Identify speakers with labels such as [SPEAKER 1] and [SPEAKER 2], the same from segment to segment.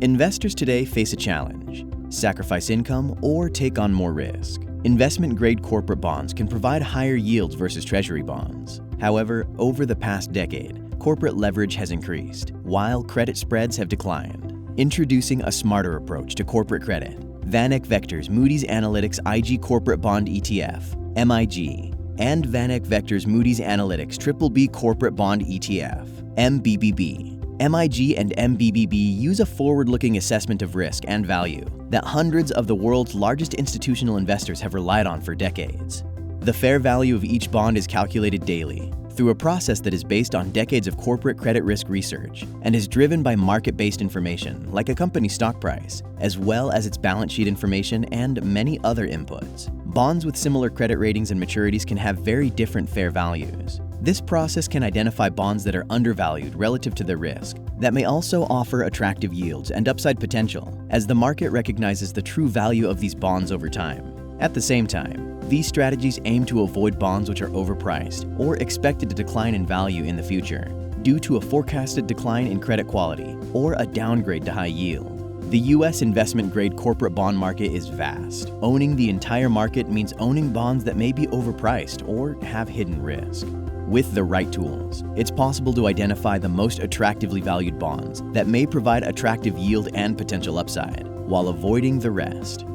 [SPEAKER 1] Investors today face a challenge: sacrifice income or take on more risk. Investment-grade corporate bonds can provide higher yields versus treasury bonds. However, over the past decade, corporate leverage has increased, while credit spreads have declined. Introducing a smarter approach to corporate credit, VanEck Vector's Moodys Analytics IG Corporate Bond ETF, MIG, and VanEck Vector's Moodys Analytics BBB Corporate Bond ETF, MBBB. MIG and MBBB use a forward-looking assessment of risk and value that hundreds of the world's largest institutional investors have relied on for decades. The fair value of each bond is calculated daily through a process that is based on decades of corporate credit risk research and is driven by market-based information like a company's stock price, as well as its balance sheet information and many other inputs. Bonds with similar credit ratings and maturities can have very different fair values. This process can identify bonds that are undervalued relative to their risk, that may also offer attractive yields and upside potential, as the market recognizes the true value of these bonds over time. At the same time, these strategies aim to avoid bonds which are overpriced or expected to decline in value in the future due to a forecasted decline in credit quality or a downgrade to high yield. The U.S. investment-grade corporate bond market is vast. Owning the entire market means owning bonds that may be overpriced or have hidden risk. With the right tools, it's possible to identify the most attractively valued bonds that may provide attractive yield and potential upside, while avoiding the rest.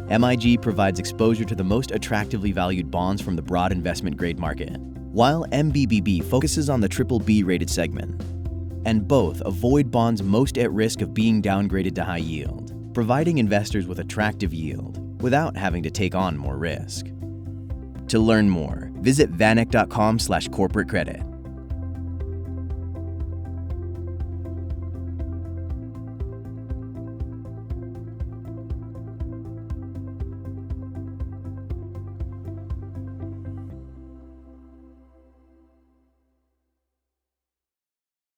[SPEAKER 1] MIG provides exposure to the most attractively valued bonds from the broad investment-grade market, while MBBB focuses on the BBB-rated segment. And both avoid bonds most at risk of being downgraded to high yield, providing investors with attractive yield without having to take on more risk. To learn more, visit vaneck.com/corporate credit.